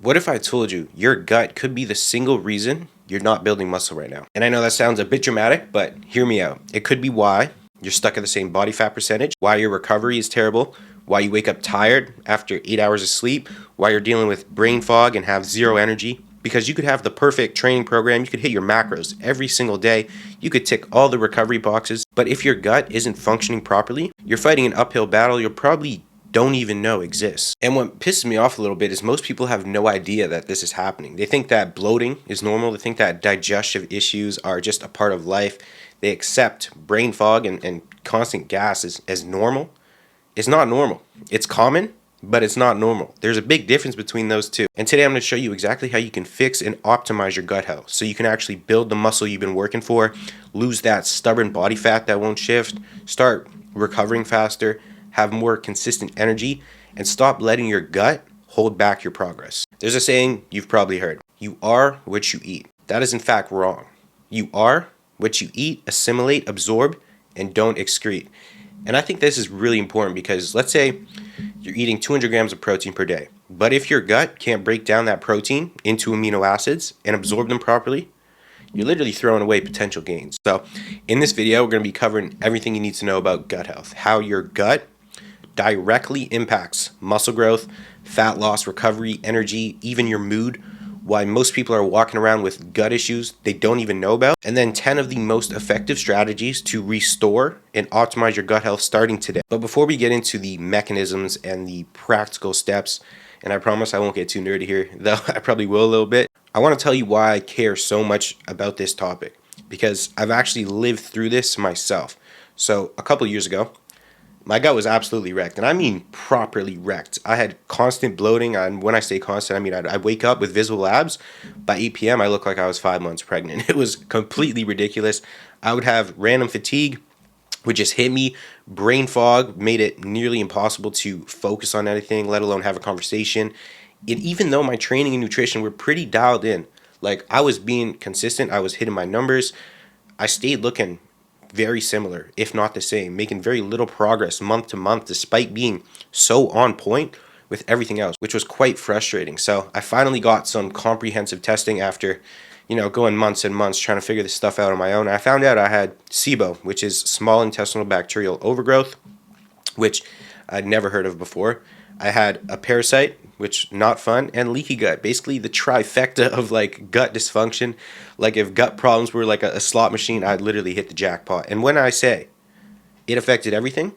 What if I told you your gut could be the single reason you're not building muscle right now? And I know that sounds a bit dramatic, but hear me out. It could be why you're stuck at the same body fat percentage, why your recovery is terrible, why you wake up tired after 8 hours of sleep, why you're dealing with brain fog and have zero energy. Because you could have the perfect training program, you could hit your macros every single day, you could tick all the recovery boxes, but if your gut isn't functioning properly, you're fighting an uphill battle you'll probably don't even know exists. And what pisses me off a little bit is most people have no idea that this is happening. They think that bloating is normal. They think that digestive issues are just a part of life. They accept brain fog and constant gas as normal. It's not normal. It's common, but it's not normal. There's a big difference between those two. And today I'm going to show you exactly how you can fix and optimize your gut health so you can actually build the muscle you've been working for, lose that stubborn body fat that won't shift, start recovering faster, have more consistent energy, and stop letting your gut hold back your progress. There's a saying you've probably heard: you are what you eat. That is in fact wrong. You are what you eat, assimilate, absorb, and don't excrete. And I think this is really important because let's say you're eating 200 grams of protein per day, but if your gut can't break down that protein into amino acids and absorb them properly, you're literally throwing away potential gains. So in this video, we're going to be covering everything you need to know about gut health, how your gut directly impacts muscle growth, fat loss, recovery, energy, even your mood, why most people are walking around with gut issues they don't even know about, and then 10 of the most effective strategies to restore and optimize your gut health starting today. But before we get into the mechanisms and the practical steps, and I promise I won't get too nerdy here, though I probably will a little bit, I want to tell you why I care so much about this topic, because I've actually lived through this myself. So a couple years ago, my gut was absolutely wrecked, and I mean properly wrecked. I had constant bloating, and when I say constant, I mean I'd wake up with visible abs. By 8 p.m., I looked like I was 5 months pregnant. It was completely ridiculous. I would have random fatigue, would just hit me. Brain fog made it nearly impossible to focus on anything, let alone have a conversation. And even though my training and nutrition were pretty dialed in, like I was being consistent, I was hitting my numbers, I stayed looking very similar, if not the same, making very little progress month to month despite being so on point with everything else, which was quite frustrating. So I finally got some comprehensive testing after, going months and months trying to figure this stuff out on my own. I found out I had SIBO, which is small intestinal bacterial overgrowth, which I'd never heard of before. I had a parasite, which not fun, and leaky gut, basically the trifecta of like gut dysfunction. Like if gut problems were like a slot machine, I'd literally hit the jackpot. And when I say it affected everything,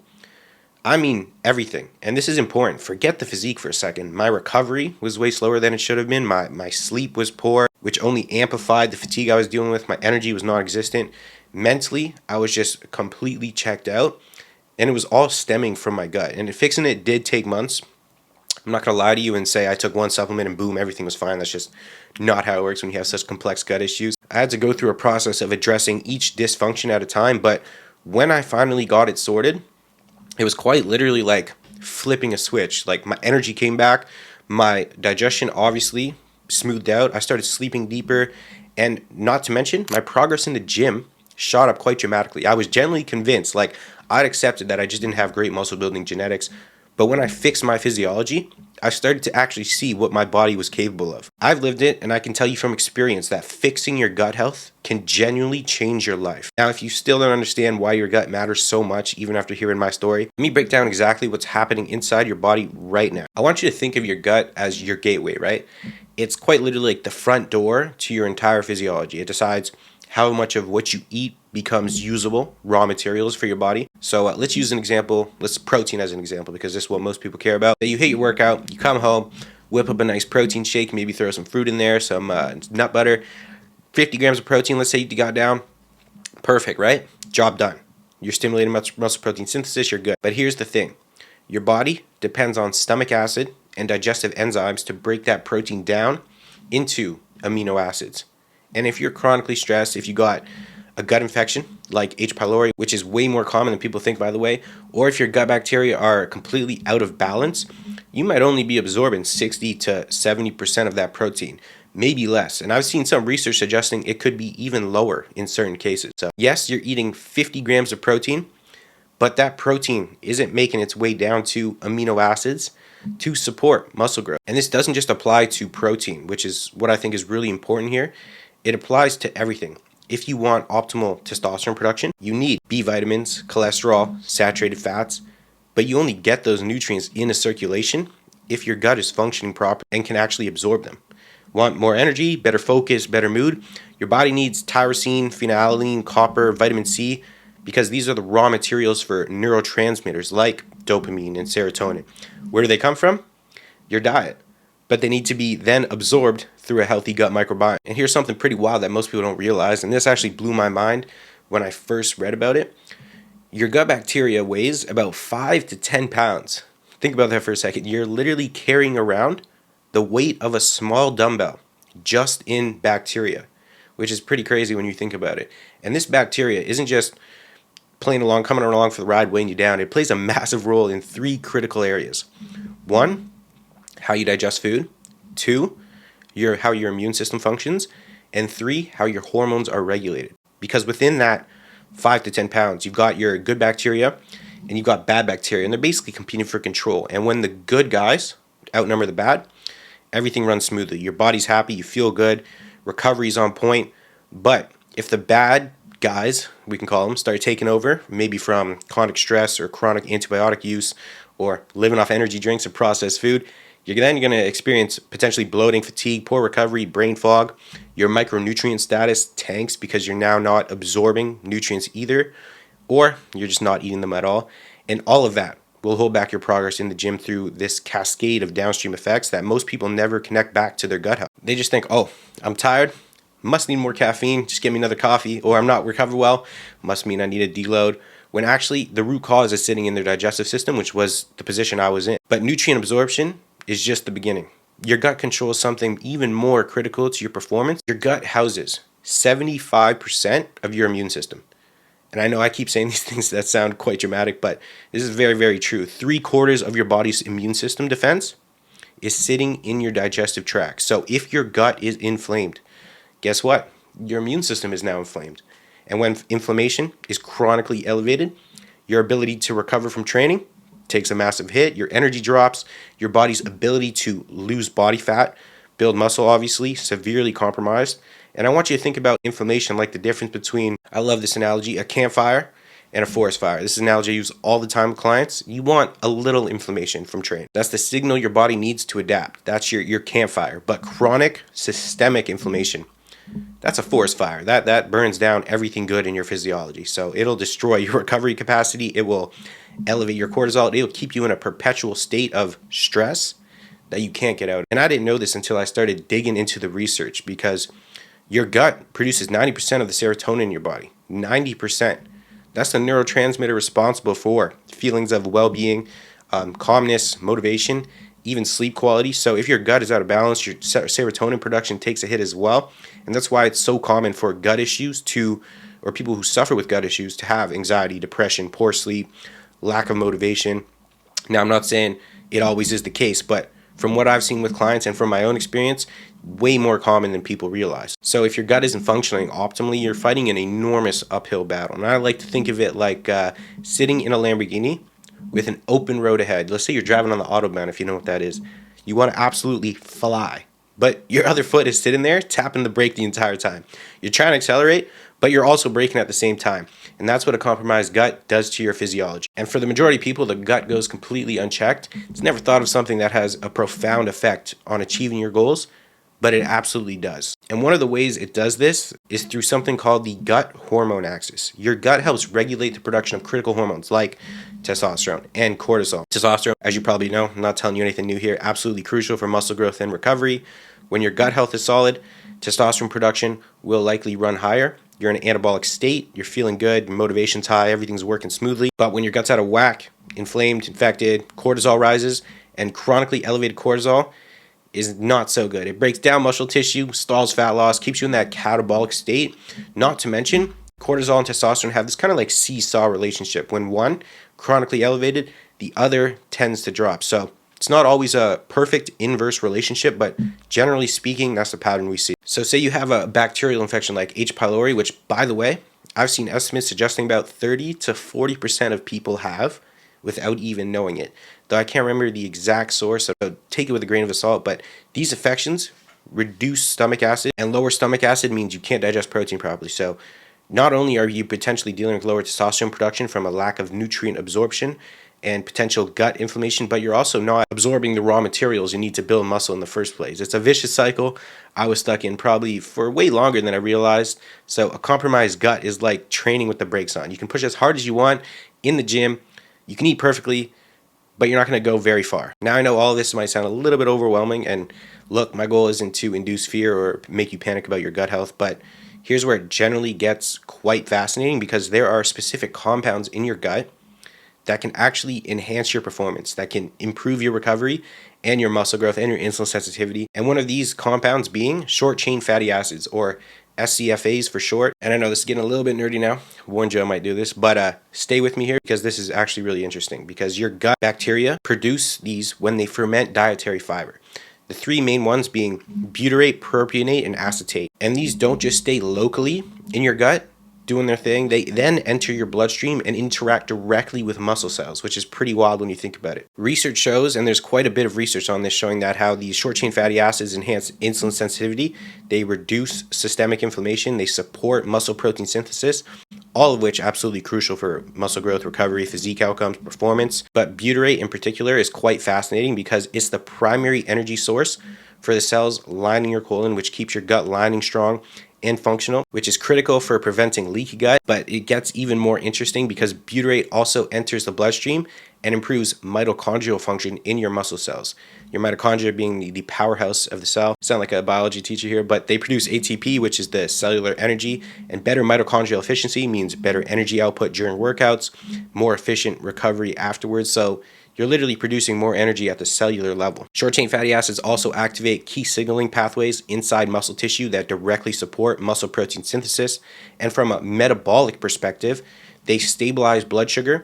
I mean everything. And this is important. Forget the physique for a second. My recovery was way slower than it should have been. My sleep was poor, which only amplified the fatigue I was dealing with. My energy was non-existent. Mentally, I was just completely checked out. And it was all stemming from my gut. And fixing it did take months. I'm not going to lie to you and say I took one supplement and boom, everything was fine. That's just not how it works when you have such complex gut issues. I had to go through a process of addressing each dysfunction at a time. But when I finally got it sorted, it was quite literally like flipping a switch. Like my energy came back. My digestion obviously smoothed out. I started sleeping deeper. And not to mention, my progress in the gym shot up quite dramatically. I was generally convinced, like I'd accepted that I just didn't have great muscle building genetics. But when I fixed my physiology, I started to actually see what my body was capable of. I've lived it, and I can tell you from experience that fixing your gut health can genuinely change your life. Now, if you still don't understand why your gut matters so much, even after hearing my story, let me break down exactly what's happening inside your body right now. I want you to think of your gut as your gateway, right? It's quite literally like the front door to your entire physiology. It decides how much of what you eat becomes usable raw materials for your body. So let's use an example. Let's protein as an example because this is what most people care about. You hit your workout, you come home, whip up a nice protein shake, maybe throw some fruit in there, some nut butter, 50 grams of protein, let's say you got down. Perfect, right? Job done. You're stimulating muscle protein synthesis, you're good. But here's the thing. Your body depends on stomach acid and digestive enzymes to break that protein down into amino acids. And if you're chronically stressed, if you got a gut infection like H. pylori, which is way more common than people think, by the way, or if your gut bacteria are completely out of balance, you might only be absorbing 60 to 70% of that protein, maybe less. And I've seen some research suggesting it could be even lower in certain cases. So yes, you're eating 50 grams of protein, but that protein isn't making its way down to amino acids to support muscle growth. And this doesn't just apply to protein, which is what I think is really important here. It applies to everything. If you want optimal testosterone production, you need B vitamins, cholesterol, saturated fats, but you only get those nutrients in a circulation if your gut is functioning properly and can actually absorb them. Want more energy, better focus, better mood? Your body needs tyrosine, phenylalanine, copper, vitamin C, because these are the raw materials for neurotransmitters like dopamine and serotonin. Where do they come from? Your diet. But they need to be then absorbed through a healthy gut microbiome. And here's something pretty wild that most people don't realize, and this actually blew my mind when I first read about it. Your gut bacteria weighs about 5 to 10 pounds. Think about that for a second. You're literally carrying around the weight of a small dumbbell just in bacteria, which is pretty crazy when you think about it. And this bacteria isn't just coming along for the ride, weighing you down. It plays a massive role in 3 critical areas. 1, how you digest food. 2, how your immune system functions. And 3, how your hormones are regulated. Because within that 5 to 10 pounds, you've got your good bacteria and you've got bad bacteria, and they're basically competing for control. And when the good guys outnumber the bad, everything runs smoothly. Your body's happy, you feel good, recovery's on point. But if the bad guys, we can call them, start taking over, maybe from chronic stress or chronic antibiotic use or living off energy drinks or processed food, you're going to experience potentially bloating, fatigue, poor recovery, brain fog. Your micronutrient status tanks because you're now not absorbing nutrients either, or you're just not eating them at all. And all of that will hold back your progress in the gym through this cascade of downstream effects that most people never connect back to their gut health. They just think, oh, I'm tired, must need more caffeine, just give me another coffee, or I'm not recovered well, must mean I need a deload. When actually the root cause is sitting in their digestive system, which was the position I was in. But nutrient absorption is just the beginning. Your gut controls something even more critical to your performance. Your gut houses 75% of your immune system. And I know I keep saying these things that sound quite dramatic, but this is very, very true. 3/4 of your body's immune system defense is sitting in your digestive tract. So if your gut is inflamed, guess what? Your immune system is now inflamed. And when inflammation is chronically elevated, your ability to recover from training takes a massive hit. Your energy drops. Your body's ability to lose body fat, build muscle, obviously, severely compromised. And I want you to think about inflammation like the difference between, I love this analogy, a campfire and a forest fire. This is an analogy I use all the time with clients. You want a little inflammation from training. That's the signal your body needs to adapt. That's your campfire. But chronic systemic inflammation, that's a forest fire. That burns down everything good in your physiology. So it'll destroy your recovery capacity. It will elevate your cortisol. It'll keep you in a perpetual state of stress that you can't get out. And I didn't know this until I started digging into the research, because your gut produces 90% of the serotonin in your body. 90%. That's the neurotransmitter responsible for feelings of well-being, calmness, motivation, even sleep quality. So if your gut is out of balance, your serotonin production takes a hit as well. And that's why it's so common for gut issues or people who suffer with gut issues to have anxiety, depression, poor sleep, lack of motivation. Now, I'm not saying it always is the case, but from what I've seen with clients and from my own experience, way more common than people realize. So if your gut isn't functioning optimally, you're fighting an enormous uphill battle. And I like to think of it like sitting in a Lamborghini with an open road ahead. Let's say you're driving on the Autobahn, if you know what that is. You want to absolutely fly, but your other foot is sitting there tapping the brake the entire time. You're trying to accelerate, but you're also braking at the same time. And that's what a compromised gut does to your physiology. And for the majority of people, the gut goes completely unchecked. It's never thought of something that has a profound effect on achieving your goals, but it absolutely does. And one of the ways it does this is through something called the gut hormone axis. Your gut helps regulate the production of critical hormones like testosterone and cortisol. Testosterone, as you probably know, I'm not telling you anything new here, absolutely crucial for muscle growth and recovery. When your gut health is solid, testosterone production will likely run higher. You're in an anabolic state, you're feeling good, motivation's high, everything's working smoothly. But when your gut's out of whack, inflamed, infected, cortisol rises, and chronically elevated cortisol is not so good. It breaks down muscle tissue, stalls fat loss, keeps you in that catabolic state. Not to mention, cortisol and testosterone have this kind of like seesaw relationship. When one chronically elevated, the other tends to drop. So it's not always a perfect inverse relationship, but generally speaking, that's the pattern we see. So say you have a bacterial infection like H. pylori, which, by the way, I've seen estimates suggesting about 30 to 40% of people have without even knowing it. though I can't remember the exact source, so take it with a grain of salt, but these infections reduce stomach acid, and lower stomach acid means you can't digest protein properly. So not only are you potentially dealing with lower testosterone production from a lack of nutrient absorption and potential gut inflammation, but you're also not absorbing the raw materials you need to build muscle in the first place. It's a vicious cycle I was stuck in probably for way longer than I realized. So a compromised gut is like training with the brakes on. You can push as hard as you want in the gym, you can eat perfectly, but you're not going to go very far. Now I know all of this might sound a little bit overwhelming, and look, my goal isn't to induce fear or make you panic about your gut health, but here's where it generally gets quite fascinating, because there are specific compounds in your gut that can actually enhance your performance, that can improve your recovery and your muscle growth and your insulin sensitivity. And one of these compounds being short chain fatty acids, or SCFAs for short. And I know this is getting a little bit nerdy now. Warned you I might do this, but stay with me here, because this is actually really interesting, because your gut bacteria produce these when they ferment dietary fiber. The three main ones being butyrate, propionate, and acetate. And these don't just stay locally in your gut doing their thing. They then enter your bloodstream and interact directly with muscle cells, which is pretty wild when you think about it. Research shows, and there's quite a bit of research on this, showing that how these short chain fatty acids enhance insulin sensitivity, they reduce systemic inflammation, they support muscle protein synthesis, all of which absolutely crucial for muscle growth, recovery, physique outcomes, performance. But butyrate in particular is quite fascinating, because it's the primary energy source for the cells lining your colon, which keeps your gut lining strong and functional, which is critical for preventing leaky gut. But it gets even more interesting, because butyrate also enters the bloodstream and improves mitochondrial function in your muscle cells. Your mitochondria being the powerhouse of the cell. Sound like a biology teacher here, but they produce ATP, which is the cellular energy, and better mitochondrial efficiency means better energy output during workouts, more efficient recovery afterwards. So you're literally producing more energy at the cellular level. Short chain fatty acids also activate key signaling pathways inside muscle tissue that directly support muscle protein synthesis. And from a metabolic perspective, they stabilize blood sugar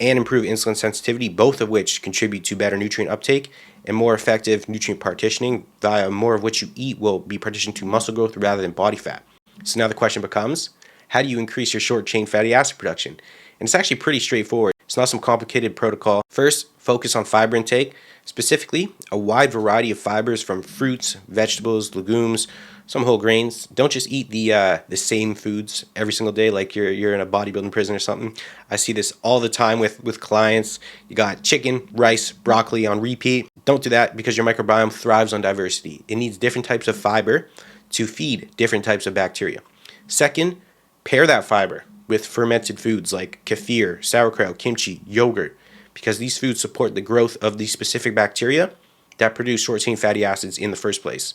and improve insulin sensitivity, both of which contribute to better nutrient uptake and more effective nutrient partitioning, via more of what you eat will be partitioned to muscle growth rather than body fat. So now the question becomes, how do you increase your short chain fatty acid production? And it's actually pretty straightforward. It's not some complicated protocol. First, focus on fiber intake, specifically a wide variety of fibers from fruits, vegetables, legumes, some whole grains. Don't just eat the same foods every single day like you're in a bodybuilding prison or something. I see this all the time with clients. You got chicken, rice, broccoli on repeat. Don't do that, because your microbiome thrives on diversity. It needs different types of fiber to feed different types of bacteria. Second, pair that fiber with fermented foods like kefir, sauerkraut, kimchi, yogurt, because these foods support the growth of these specific bacteria that produce short chain fatty acids in the first place.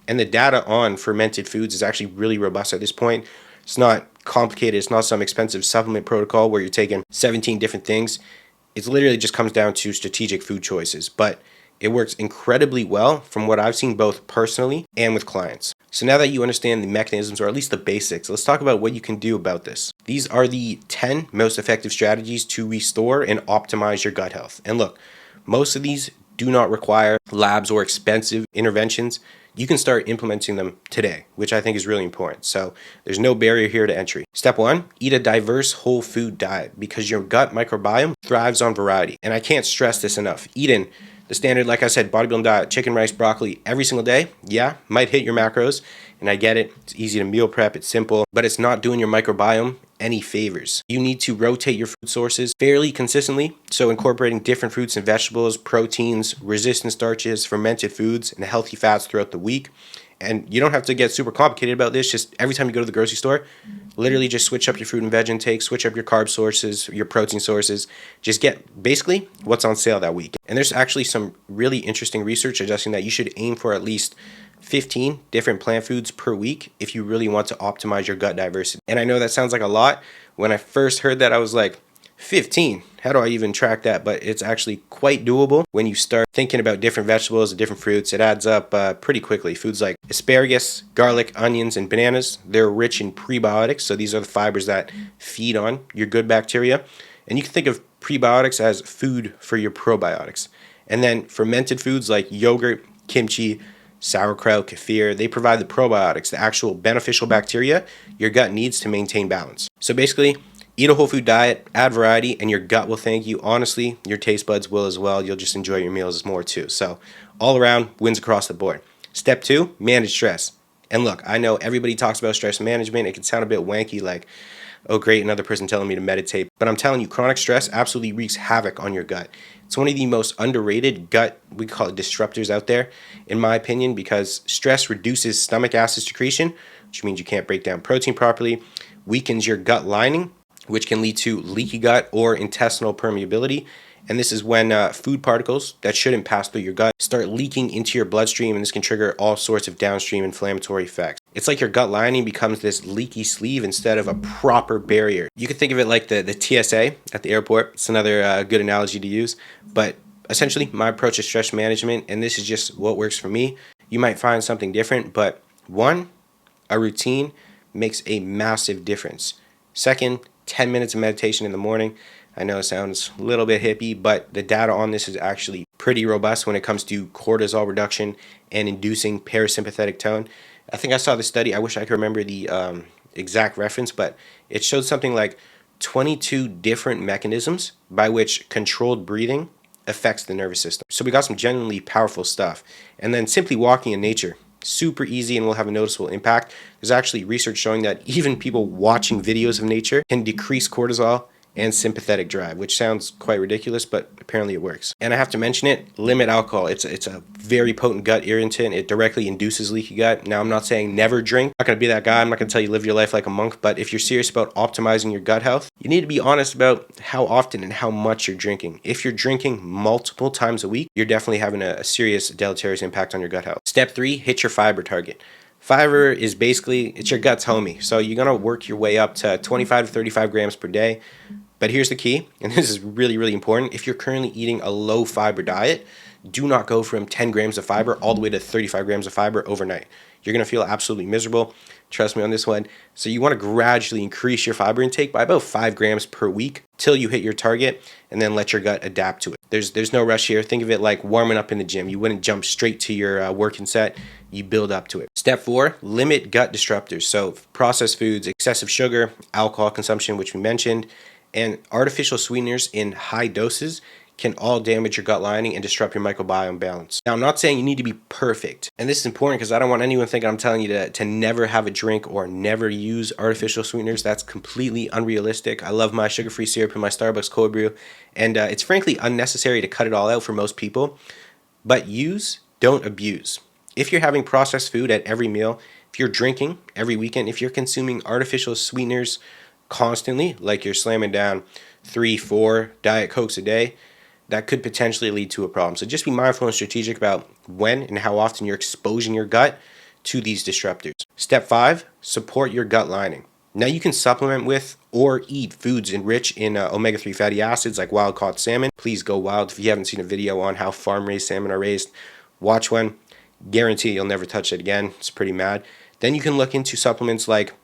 And the data on fermented foods is actually really robust at this point. It's not complicated. It's not some expensive supplement protocol where you're taking 17 different things. It literally just comes down to strategic food choices. But it works incredibly well from what I've seen, both personally and with clients. So now that you understand the mechanisms, or at least the basics, let's talk about what you can do about this. These are the 10 most effective strategies to restore and optimize your gut health. And look, most of these do not require labs or expensive interventions. You can start implementing them today, which I think is really important. So there's no barrier here to entry. Step 1, eat a diverse whole food diet, because your gut microbiome thrives on variety. And I can't stress this enough. Eating the standard, like I said, bodybuilding diet, chicken, rice, broccoli, every single day, yeah, might hit your macros, and I get it. It's easy to meal prep, it's simple, but it's not doing your microbiome any favors. You need to rotate your food sources fairly consistently, so incorporating different fruits and vegetables, proteins, resistant starches, fermented foods, and healthy fats throughout the week. And you don't have to get super complicated about this. Just every time you go to the grocery store, literally just switch up your fruit and veg intake, switch up your carb sources, your protein sources. Just get basically what's on sale that week. And there's actually some really interesting research suggesting that you should aim for at least 15 different plant foods per week if you really want to optimize your gut diversity. And I know that sounds like a lot. When I first heard that, I was like, 15? How do I even track that? But it's actually quite doable when you start thinking about different vegetables and different fruits. It adds up pretty quickly. Foods like asparagus, garlic, onions, and bananas, they're rich in prebiotics. So these are the fibers that feed on your good bacteria. And you can think of prebiotics as food for your probiotics. And then fermented foods like yogurt, kimchi, sauerkraut, kefir, they provide the probiotics, the actual beneficial bacteria your gut needs to maintain balance. So basically, Eat a whole food diet, add variety, and your gut will thank you. Honestly, your taste buds will as well. You'll just enjoy your meals more too. So all around, wins across the board. Step 2, manage stress. And look, I know everybody talks about stress management. It can sound a bit wanky, like, oh great, another person telling me to meditate. But I'm telling you, chronic stress absolutely wreaks havoc on your gut. It's one of the most underrated gut, we call it disruptors out there, in my opinion, because stress reduces stomach acid secretion, which means you can't break down protein properly, weakens your gut lining, which can lead to leaky gut or intestinal permeability. And this is when food particles that shouldn't pass through your gut start leaking into your bloodstream, and this can trigger all sorts of downstream inflammatory effects. It's like your gut lining becomes this leaky sleeve instead of a proper barrier. You can think of it like the TSA at the airport. It's another good analogy to use. But essentially, my approach to stress management, and this is just what works for me, you might find something different, but one, a routine makes a massive difference. Second, 10 minutes of meditation in the morning. I know it sounds a little bit hippie, but the data on this is actually pretty robust when it comes to cortisol reduction and inducing parasympathetic tone. I think I saw the study. I wish I could remember the exact reference, but it showed something like 22 different mechanisms by which controlled breathing affects the nervous system. So we got some genuinely powerful stuff. And then simply walking in nature. Super easy and will have a noticeable impact. There's actually research showing that even people watching videos of nature can decrease cortisol and sympathetic drive, which sounds quite ridiculous, but apparently it works. And I have to mention it, limit alcohol. It's a very potent gut irritant. It directly induces leaky gut. Now, I'm not saying never drink. I'm not going to be that guy. I'm not going to tell you live your life like a monk, but if you're serious about optimizing your gut health, you need to be honest about how often and how much you're drinking. If you're drinking multiple times a week, you're definitely having a serious deleterious impact on your gut health. Step 3, hit your fiber target. Fiber is basically, it's your gut's homie. So you're going to work your way up to 25 to 35 grams per day. But here's the key, and this is really, really important. If you're currently eating a low fiber diet, do not go from 10 grams of fiber all the way to 35 grams of fiber overnight. You're going to feel absolutely miserable. Trust me on this one. So you want to gradually increase your fiber intake by about 5 grams per week till you hit your target, and then let your gut adapt to it. There's no rush here. Think of it like warming up in the gym. You wouldn't jump straight to your working set. You build up to it. Step 4, limit gut disruptors. So processed foods, excessive sugar, alcohol consumption, which we mentioned, and artificial sweeteners in high doses can all damage your gut lining and disrupt your microbiome balance. Now, I'm not saying you need to be perfect, and this is important because I don't want anyone thinking I'm telling you to never have a drink or never use artificial sweeteners. That's completely unrealistic. I love my sugar-free syrup and my Starbucks cold brew, and it's frankly unnecessary to cut it all out for most people, but use, don't abuse. If you're having processed food at every meal, if you're drinking every weekend, if you're consuming artificial sweeteners constantly, like you're slamming down 3-4 Diet Cokes a day, that could potentially lead to a problem. So just be mindful and strategic about when and how often you're exposing your gut to these disruptors. Step 5, support your gut lining. Now you can supplement with or eat foods enriched in omega-3 fatty acids like wild-caught salmon. Please go wild. If you haven't seen a video on how farm-raised salmon are raised, watch one. Guarantee you'll never touch it again. It's pretty mad. Then you can look into supplements like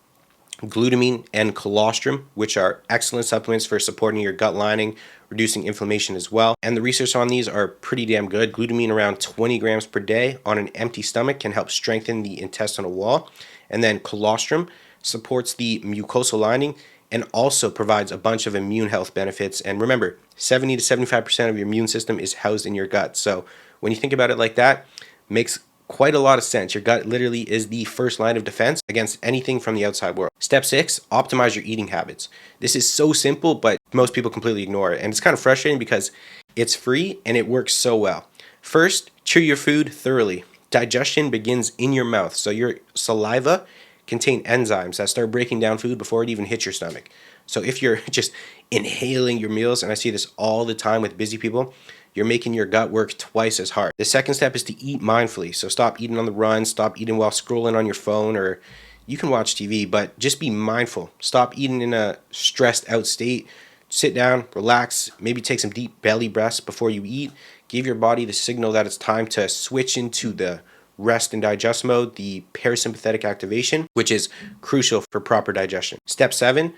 glutamine and colostrum, which are excellent supplements for supporting your gut lining, reducing inflammation as well. And the research on these are pretty damn good. Glutamine around 20 grams per day on an empty stomach can help strengthen the intestinal wall. And then colostrum supports the mucosal lining and also provides a bunch of immune health benefits. And remember, 70 to 75% of your immune system is housed in your gut. So when you think about it like that, makes quite a lot of sense. Your gut literally is the first line of defense against anything from the outside world. Step 6, optimize your eating habits. This is so simple, but most people completely ignore it. And it's kind of frustrating because it's free and it works so well. First, chew your food thoroughly. Digestion begins in your mouth. So your saliva contain enzymes that start breaking down food before it even hits your stomach. So if you're just inhaling your meals, and I see this all the time with busy people, you're making your gut work twice as hard. The second step is to eat mindfully. So stop eating on the run, stop eating while scrolling on your phone, or you can watch TV, but just be mindful. Stop eating in a stressed out state. Sit down, relax, maybe take some deep belly breaths before you eat. Give your body the signal that it's time to switch into the rest and digest mode, the parasympathetic activation, which is crucial for proper digestion. Step 7,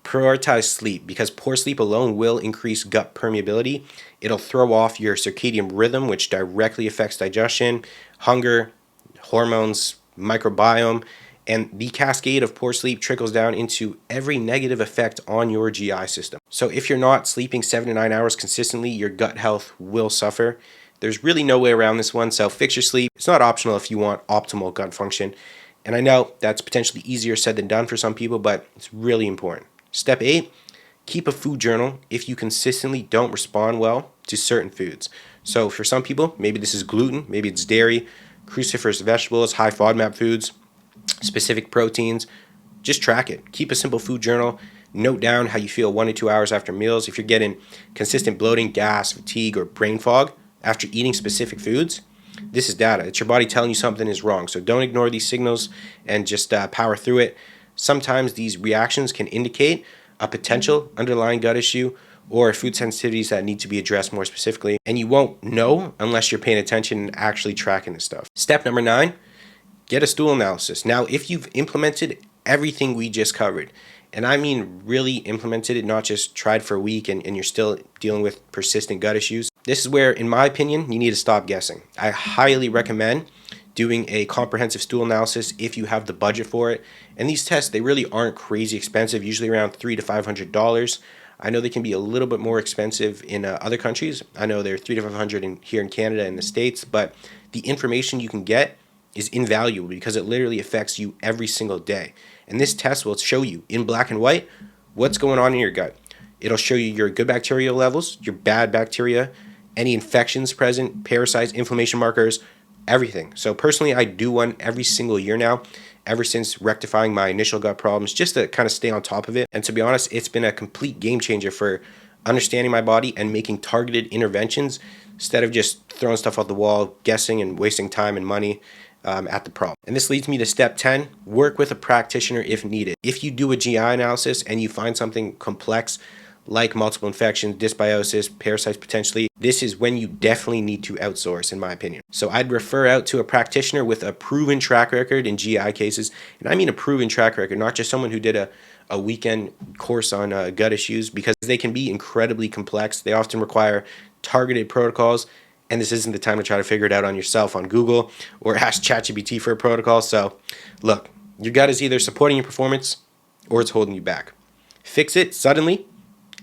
prioritize sleep, because poor sleep alone will increase gut permeability. It'll throw off your circadian rhythm, which directly affects digestion, hunger, hormones, microbiome, And the cascade of poor sleep trickles down into every negative effect on your GI system. So if you're not sleeping 7 to 9 hours consistently, your gut health will suffer. There's really no way around this one, so fix your sleep. It's not optional if you want optimal gut function. And I know that's potentially easier said than done for some people, but it's really important. Step 8, keep a food journal if you consistently don't respond well to certain foods. So for some people, maybe this is gluten, maybe it's dairy, cruciferous vegetables, high FODMAP foods, specific proteins. Just track it. Keep a simple food journal. Note down how you feel 1 to 2 hours after meals. If you're getting consistent bloating, gas, fatigue, or brain fog after eating specific foods, this is data. It's your body telling you something is wrong. So don't ignore these signals and just power through it. Sometimes these reactions can indicate a potential underlying gut issue or food sensitivities that need to be addressed more specifically. And you won't know unless you're paying attention and actually tracking this stuff. Step number 9, get a stool analysis. Now, if you've implemented everything we just covered, and I mean really implemented it, not just tried for a week and you're still dealing with persistent gut issues, this is where, in my opinion, you need to stop guessing. I highly recommend doing a comprehensive stool analysis if you have the budget for it. And these tests, they really aren't crazy expensive, usually around $300 to $500. I know they can be a little bit more expensive in other countries. I know they're $300 to $500 here in Canada and the States, but the information you can get is invaluable because it literally affects you every single day. And this test will show you in black and white what's going on in your gut. It'll show you your good bacteria levels, your bad bacteria, any infections present, parasites, inflammation markers, everything. So personally, I do one every single year now, ever since rectifying my initial gut problems, just to kind of stay on top of it. And to be honest, it's been a complete game changer for understanding my body and making targeted interventions instead of just throwing stuff out the wall, guessing and wasting time and money at the problem. And this leads me to step 10, work with a practitioner if needed. If you do a GI analysis and you find something complex like multiple infections, dysbiosis, parasites potentially, this is when you definitely need to outsource, in my opinion. So I'd refer out to a practitioner with a proven track record in GI cases. And I mean a proven track record, not just someone who did a weekend course on gut issues, because they can be incredibly complex. They often require targeted protocols. And this isn't the time to try to figure it out on yourself on Google or ask ChatGPT for a protocol. So look, your gut is either supporting your performance or it's holding you back. Fix it suddenly.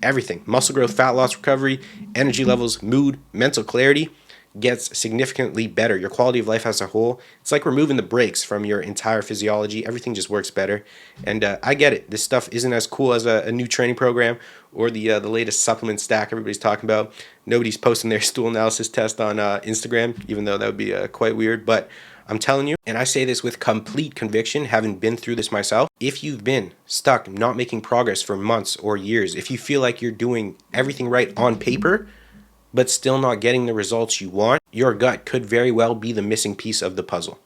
Everything, muscle growth, fat loss recovery, energy levels, mood, mental clarity gets significantly better. Your quality of life as a whole, it's like removing the brakes from your entire physiology. Everything just works better. And I get it. This stuff isn't as cool as a new training program or the latest supplement stack everybody's talking about. Nobody's posting their stool analysis test on Instagram, even though that would be quite weird. But I'm telling you, and I say this with complete conviction, having been through this myself, if you've been stuck not making progress for months or years, if you feel like you're doing everything right on paper, but still not getting the results you want, your gut could very well be the missing piece of the puzzle.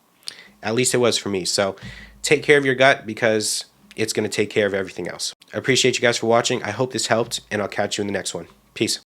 At least it was for me. So take care of your gut because it's going to take care of everything else. I appreciate you guys for watching. I hope this helped, and I'll catch you in the next one. Peace.